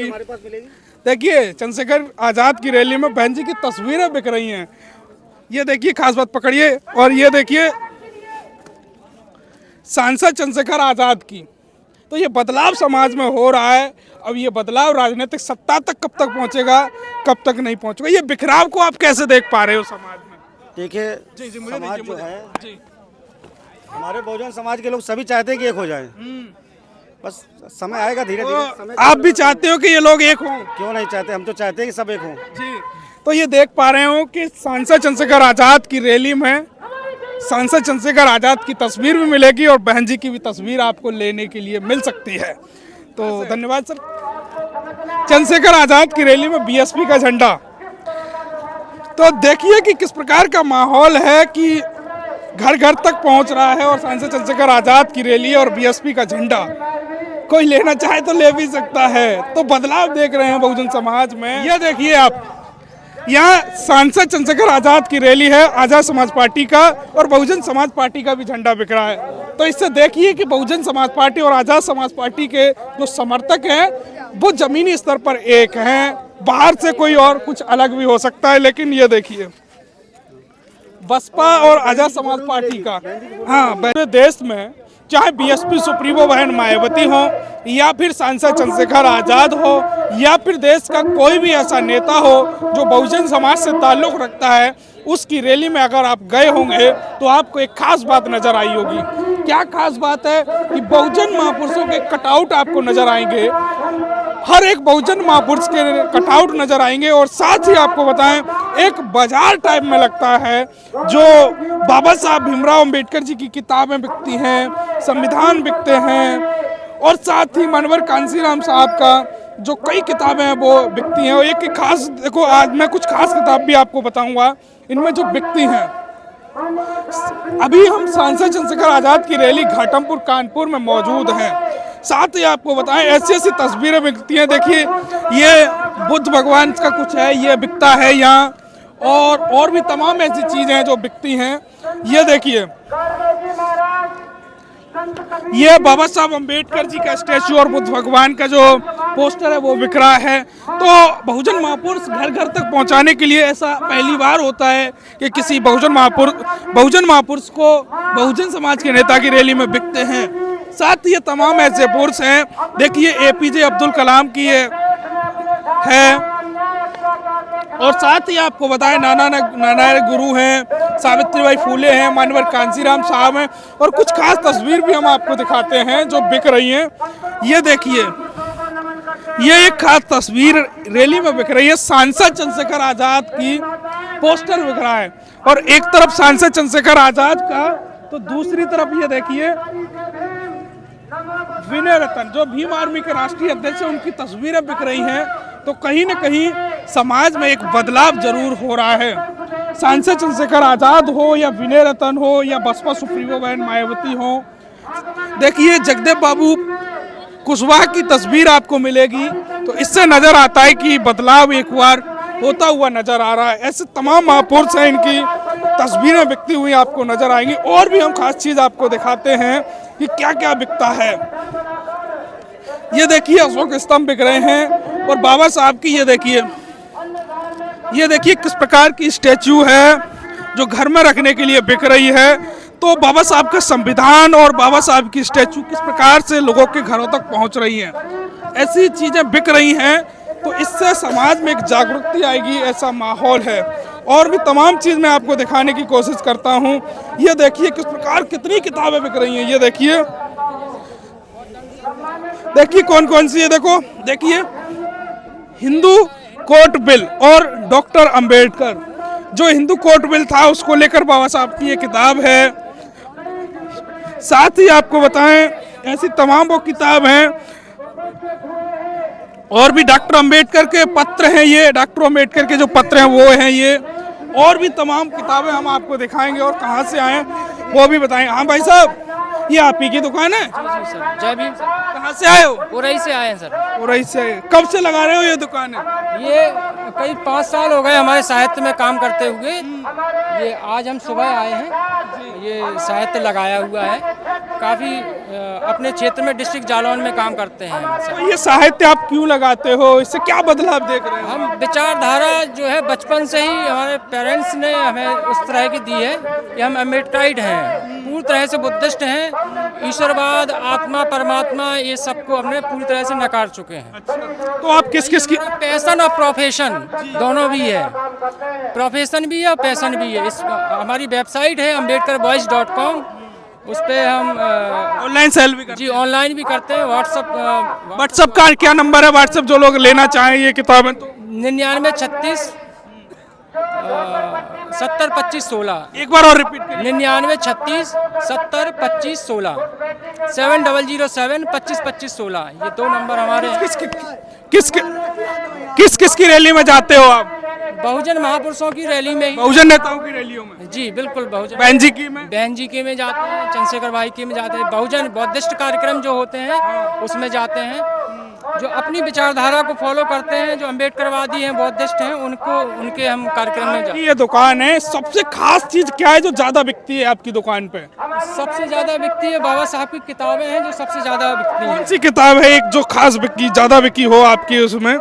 की। देखिए चंद्रशेखर आजाद की रैली में बहन जी की तस्वीरें बिक रही हैं। ये देखिए, खास बात पकड़िए, और ये देखिए सांसद चंद्रशेखर आजाद की। तो ये बदलाव समाज में हो रहा है। अब ये बदलाव राजनीतिक सत्ता तक कब तक पहुंचेगा, कब तक नहीं पहुंचेगा, ये बिखराव को आप कैसे देख पा रहे हो समाज में? देखिए, समाज जो है, हमारे बहुजन समाज के लोग सभी चाहते हैं कि एक हो जाए। बस समय आएगा धीरे धीरे। आप भी चाहते हो कि ये लोग एक हों? क्यों नहीं चाहते, हम तो चाहते हैं कि सब एक हों। जी, तो ये देख पा रहे हो कि सांसद चंद्रशेखर आजाद की रैली में सांसद चंद्रशेखर आजाद की तस्वीर भी मिलेगी और बहन जी की भी तस्वीर आपको लेने के लिए मिल सकती है। तो धन्यवाद सर। चंद्रशेखर आजाद की रैली में बीएसपी का झंडा। तो देखिए कि किस प्रकार का माहौल है कि घर घर तक पहुंच रहा है और सांसद चंद्रशेखर आजाद की रैली और बीएसपी का झंडा कोई लेना चाहे तो ले भी सकता है। तो बदलाव देख रहे हैं बहुजन समाज में। यह देखिए आप, यहाँ सांसद चंद्रशेखर आजाद की रैली है, आजाद समाज पार्टी का, और बहुजन समाज पार्टी का भी झंडा बिक रहा है। तो इससे देखिए कि बहुजन समाज पार्टी और आजाद समाज पार्टी के जो समर्थक हैं वो जमीनी स्तर पर एक हैं। बाहर से कोई और कुछ अलग भी हो सकता है, लेकिन ये देखिए बसपा और आजाद समाज पार्टी का, हाँ, पूरे देश में चाहे बीएसपी सुप्रीमो बहन मायावती हो या फिर सांसद चंद्रशेखर आजाद हो या फिर देश का कोई भी ऐसा नेता हो जो बहुजन समाज से ताल्लुक रखता है, उसकी रैली में अगर आप गए होंगे तो आपको एक खास बात नजर आई होगी। क्या खास बात है कि बहुजन महापुरुषों के कटआउट आपको नजर आएंगे। हर एक बहुजन महापुरुष के कटआउट नजर आएंगे, और साथ ही आपको बताएं एक बाजार टाइप में लगता है जो बाबा साहब भीमराव अंबेडकर जी की किताबें बिकती हैं, संविधान बिकते हैं, और साथ ही मनवर कांसीराम साहब का जो कई किताबें हैं वो बिकती हैं। और एक खास देखो, आज मैं कुछ खास किताब भी आपको बताऊंगा इनमें जो बिकती हैं। अभी हम सांसद चंद्रशेखर आजाद की रैली घाटमपुर कानपुर में मौजूद हैं। साथ ही आपको बताएं ऐसी ऐसी तस्वीरें बिकती हैं। देखिए ये बुद्ध भगवान का कुछ है, ये बिकता है यहाँ, और भी तमाम ऐसी चीजें हैं जो बिकती हैं। ये देखिए, ये बाबा साहब अंबेडकर जी का स्टैचू और बुद्ध भगवान का जो पोस्टर है वो बिक रहा है। तो बहुजन महापुरुष घर घर तक पहुंचाने के लिए ऐसा पहली बार होता है कि किसी बहुजन महापुरुष को बहुजन समाज के नेता की रैली में बिकते हैं। साथ ही ये तमाम ऐसे पुरुष हैं। देखिए एपीजे अब्दुल कलाम की ये है, और साथ ही आपको बताएं नाना गुरु हैं, सावित्रीबाई फूले हैं, मानवर कांसीराम साहब हैं, और कुछ खास तस्वीर भी हम आपको दिखाते हैं जो बिक रही हैं। ये देखिए, ये एक खास तस्वीर रैली में बिक रही है। सांसद चंद्रशेखर आजाद की पोस्टर बिक रहा है, और एक तरफ सांसद चंद्रशेखर आजाद का, तो दूसरी तरफ ये देखिए विनय रतन जो भीम आर्मी के राष्ट्रीय अध्यक्ष हैं, उनकी तस्वीरें बिक रही हैं। तो कहीं न कहीं समाज में एक बदलाव जरूर हो रहा है। सांसद चंद्रशेखर आजाद हो या विनय रतन हो या बसपा सुप्रीमो बहन मायावती हो, देखिए जगदेव बाबू कुशवाहा की तस्वीर आपको मिलेगी। तो इससे नजर आता है कि बदलाव एक बार होता हुआ नजर आ रहा है। ऐसे तमाम महापुरुष हैं, इनकी तस्वीरें बिकती हुई आपको नजर आएंगी। और भी हम खास चीज आपको दिखाते हैं कि क्या क्या बिकता है। ये देखिए अशोक स्तंभ बिक रहे हैं, और बाबा साहब की ये देखिए किस प्रकार की स्टैचू है जो घर में रखने के लिए बिक रही है। तो बाबा साहब का संविधान और बाबा साहब की स्टैचू किस प्रकार से लोगों के घरों तक पहुंच रही हैं, ऐसी चीजें बिक रही हैं। तो इससे समाज में एक जागरूकता आएगी, ऐसा माहौल है। और भी तमाम चीज मैं आपको दिखाने की कोशिश करता हूं। ये देखिए किस प्रकार कितनी किताबें बिक रही हैं। ये देखिए कौन कौन सी है। देखिए हिंदू कोर्ट बिल और डॉक्टर अंबेडकर, जो हिंदू कोर्ट बिल था उसको लेकर बाबा साहब की ये किताब है। साथ ही आपको बताएं ऐसी तमाम वो किताब हैं, और भी डॉक्टर अंबेडकर के पत्र हैं। ये डॉक्टर अंबेडकर के जो पत्र हैं वो हैं ये, और भी तमाम किताबें हम आपको दिखाएंगे। और कहाँ से आए वो भी बताएंगे। हाँ भाई साहब, ये आप ही की दुकान है? जी सर, जय भीम सर। कहाँ से आए हो? उरई से आए हैं सर। उरई से। कब से लगा रहे हो ये दुकान है? ये कई 5 साल हो गए हमारे साहित्य में काम करते हुए। ये आज हम सुबह आए हैं, ये साहित्य लगाया हुआ है। काफ़ी अपने क्षेत्र में डिस्ट्रिक्ट जालौन में काम करते हैं हम सब। तो ये साहित्य आप क्यों लगाते हो, इससे क्या बदलाव देख रहे हो? हम विचारधारा जो है बचपन से ही हमारे पेरेंट्स ने हमें उस तरह की दी है कि हम अम्बेडकराइट हैं, पूरी तरह से बुद्धिस्ट हैं, ईश्वरवाद, आत्मा, परमात्मा, ये सबको हमने पूरी तरह से नकार चुके हैं। तो आप किस किस की पैशन और प्रोफेशन दोनों भी है, प्रोफेशन भी है और पैशन भी है। इस हमारी वेबसाइट है ambedkarboys.com, उस पे हम ऑनलाइन सेल भी जी ऑनलाइन भी करते हैं। व्हाट्सएप का क्या नंबर है? व्हाट्सएप जो लोग लेना चाहें ये किताबें तो 9936 70 25 16, एक बार और रिपीट करिए। 9936 70 25 16, 7007 25 25 16, ये 2 नंबर हमारे हैं। किस किस की रैली में जाते हो आप? बहुजन महापुरुषों की रैली में ही। बहुजन नेताओं की रैलियों में? जी बिल्कुल, बहुजन बहन जी की में? बहन जी के में जाते हैं, चंद्रशेखर भाई के में जाते हैं, बहुजन बौद्धिस्ट कार्यक्रम जो होते हैं उसमें जाते हैं। जो अपनी विचारधारा को फॉलो करते हैं, जो अम्बेडकरवादी हैं, बौद्धिस्ट हैं, उनके हम कार्यक्रम में जाते हैं। ये दुकान है, सबसे खास चीज क्या है जो ज्यादा बिकती है आपकी दुकान पे? सबसे ज्यादा बिकती है बाबा साहब की किताबें हैं जो सबसे ज्यादा बिकती हैं। कौन सी किताब है एक जो खास बिकी, ज्यादा बिकी हो आपकी उसमें?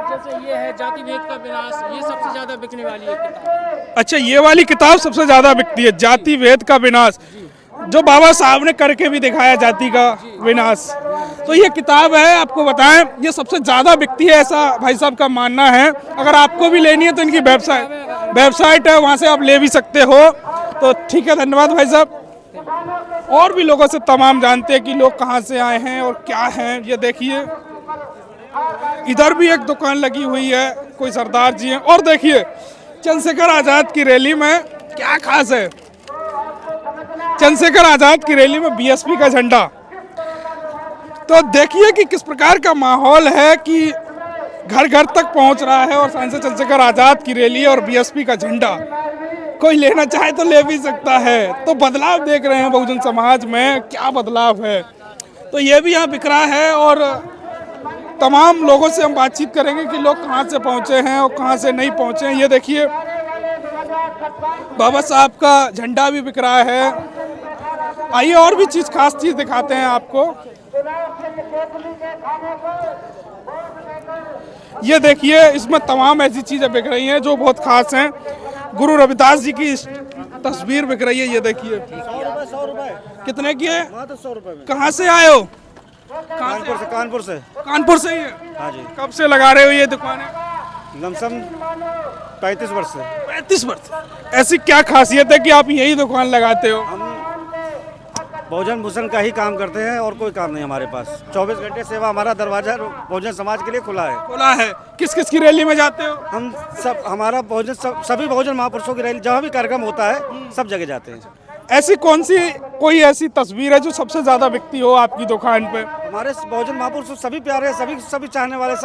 जैसे ये है जाति भेद का विनाश, ये सबसे ज्यादा बिकने वाली है किताब। अच्छा, ये वाली किताब सबसे ज्यादा बिकती है, जाति भेद का विनाश, जो बाबा साहब ने करके भी दिखाया जाति का विनाश। तो ये किताब है, आपको बताएं, ये सबसे ज्यादा बिकती है, ऐसा भाई साहब का मानना है। अगर आपको भी लेनी है तो इनकी वेबसाइट है, वहां से आप ले भी सकते हो। तो ठीक है, धन्यवाद भाई साहब। और भी लोगों से तमाम जानते हैं कि लोग कहाँ से आए हैं और क्या हैं। ये देखिए, इधर भी एक दुकान लगी हुई है, कोई सरदार जी हैं। और देखिए, चंद्रशेखर आजाद की रैली में क्या खास है, चंद्रशेखर आजाद की रैली में बीएसपी का झंडा। तो देखिए कि किस प्रकार का माहौल है कि घर घर तक पहुंच रहा है और सांसद चंद्रशेखर आजाद की रैली और बीएसपी का झंडा। कोई लेना चाहे तो ले भी सकता है। तो बदलाव देख रहे हैं बहुजन समाज में, क्या बदलाव है। तो ये भी यहाँ बिक रहा है और तमाम लोगों से हम बातचीत करेंगे कि लोग कहाँ से पहुँचे हैं और कहाँ से नहीं पहुँचे हैं। ये देखिए, बाबा साहब का झंडा भी बिक रहा है। आइए और भी खास चीज़ दिखाते हैं आपको। ये देखिए, इसमें तमाम ऐसी चीज़ें बिक रही हैं जो बहुत खास हैं। गुरु रविदास जी की तस्वीर बिक रही है। ये देखिए, 100 रुपए कितने की है? 100 रुपए में। कहाँ से आए हो? कानपुर से। कानपुर से ही है? हाँ जी। कब से लगा रहे हो ये दुकान है? लमसम 35 वर्ष से। 35 वर्ष। ऐसी क्या खासियत है कि आप यही दुकान लगाते हो? हम बहुजन भूषण का ही काम करते हैं और कोई काम नहीं हमारे पास। 24 घंटे सेवा, हमारा दरवाजा बहुजन समाज के लिए खुला है। खुला है। किस किस की रैली में जाते हो? हम सब, हमारा बहुजन सभी बहुजन महापुरुषों की रैली, जहाँ भी कार्यक्रम होता है सब जगह जाते हैं। ऐसी कोई ऐसी तस्वीर है जो सबसे ज्यादा बिकती हो आपकी दुकान पे? हमारे बहुजन महापुरुष सभी प्यारे हैं, सभी चाहने वाले,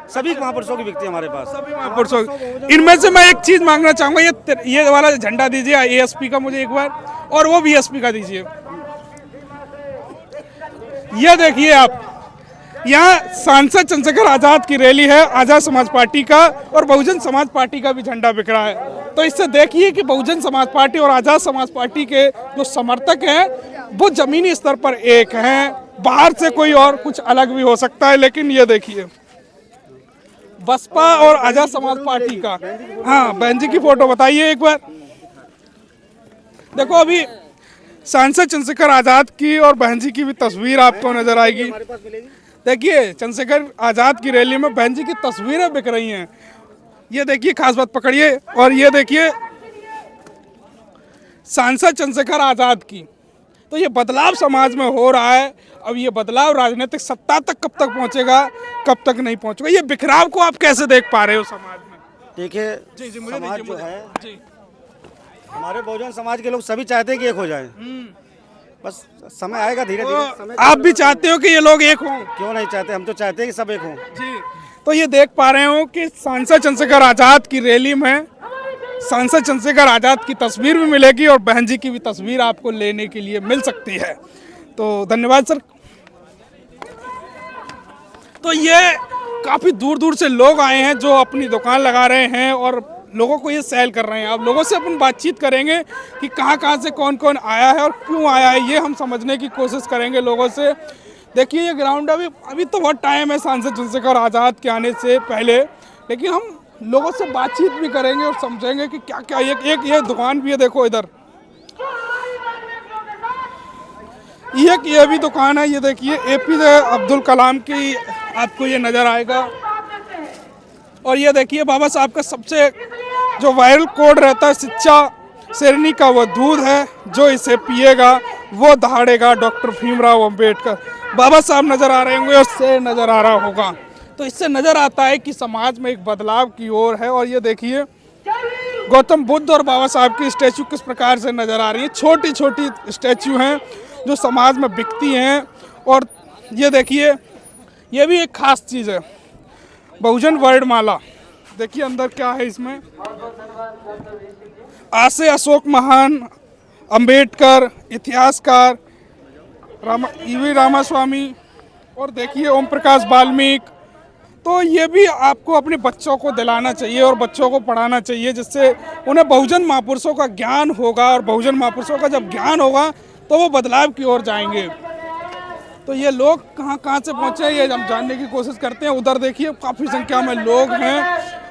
सभी महापुरुषों की बिकती है हमारे पास। सभी महापुरुषों। इनमें से मैं एक चीज मांगना चाहूंगा, ये वाला झंडा दीजिए एएसपी का मुझे एक बार, और वो बीएसपी का दीजिए। ये देखिए आप, यहाँ सांसद चंद्रशेखर आजाद की रैली है, आजाद समाज पार्टी का और बहुजन समाज पार्टी का भी झंडा बिक रहा है। तो इससे देखिए कि बहुजन समाज पार्टी और आजाद समाज पार्टी के जो समर्थक हैं वो जमीनी स्तर पर एक हैं। बाहर से कोई और कुछ अलग भी हो सकता है, लेकिन ये देखिए, बसपा और आजाद समाज पार्टी का। हाँ, बहन जी की फोटो बताइए एक बार। देखो, अभी सांसद चंद्रशेखर आजाद की और बहन जी की भी तस्वीर आपको नजर आएगी। देखिए, चंद्रशेखर आजाद की रैली में बहन जी की तस्वीरें बिक रही हैं। ये देखिए, खास बात पकड़िए, और ये देखिए सांसद चंद्रशेखर आजाद की। तो ये बदलाव समाज में हो रहा है। अब ये बदलाव राजनीतिक सत्ता तक कब तक पहुंचेगा, कब तक नहीं पहुंचेगा, ये बिखराव को आप कैसे देख पा रहे हो समाज में? देखिए, समाज जो है, हमारे बहुजन समाज के लोग सभी चाहते हैं कि एक हो जाए। बस समय आएगा धीरे धीरे। आप भी चाहते हो कि ये लोग एक हों? क्यों नहीं चाहते, हम तो चाहते हैं कि सब एक हों। जी। तो ये देख पा रहे हो कि सांसद चंद्रशेखर आजाद की रैली में सांसद चंद्रशेखर आजाद की तस्वीर भी मिलेगी और बहन जी की भी तस्वीर आपको लेने के लिए मिल सकती है। तो धन्यवाद सर। तो ये काफ़ी दूर दूर से लोग आए हैं जो अपनी दुकान लगा रहे हैं और लोगों को ये सेल कर रहे हैं। अब लोगों से अपन बातचीत करेंगे कि कहाँ से कौन कौन आया है और क्यों आया है, ये हम समझने की कोशिश करेंगे लोगों से। देखिए ये ग्राउंड अभी तो बहुत टाइम है सांसद चंद्रशेखर आज़ाद के आने से पहले, लेकिन हम लोगों से बातचीत भी करेंगे और समझेंगे कि क्या क्या। एक ये दुकान भी है, देखो इधर ये भी दुकान है। ये देखिए APJ अब्दुल कलाम की आपको ये नज़र आएगा। और ये देखिए बाबा साहब का सबसे जो वायरल कोड रहता है शिक्षा शेरनी का, वो दूध है, जो इसे पिएगा वो दहाड़ेगा। डॉक्टर भीमराव अंबेडकर बाबा साहब नज़र आ रहे होंगे और शेर नज़र आ रहा होगा, तो इससे नज़र आता है कि समाज में एक बदलाव की ओर है। और ये देखिए गौतम बुद्ध और बाबा साहब की स्टैचू किस प्रकार से नज़र आ रही है। छोटी छोटी स्टैचू हैं जो समाज में बिकती हैं। और ये देखिए ये भी एक खास चीज़ है, बहुजन वर्णमाला। देखिए अंदर क्या है इसमें, आसे अशोक महान, अंबेडकर, इतिहासकार EV रामास्वामी, और देखिए ओम प्रकाश वाल्मीकि। तो ये भी आपको अपने बच्चों को दिलाना चाहिए और बच्चों को पढ़ाना चाहिए, जिससे उन्हें बहुजन महापुरुषों का ज्ञान होगा। और बहुजन महापुरुषों का जब ज्ञान होगा तो वो बदलाव की ओर जाएंगे। तो ये लोग कहाँ से पहुँचे ये हम जानने की कोशिश करते हैं। उधर देखिए काफ़ी संख्या में लोग हैं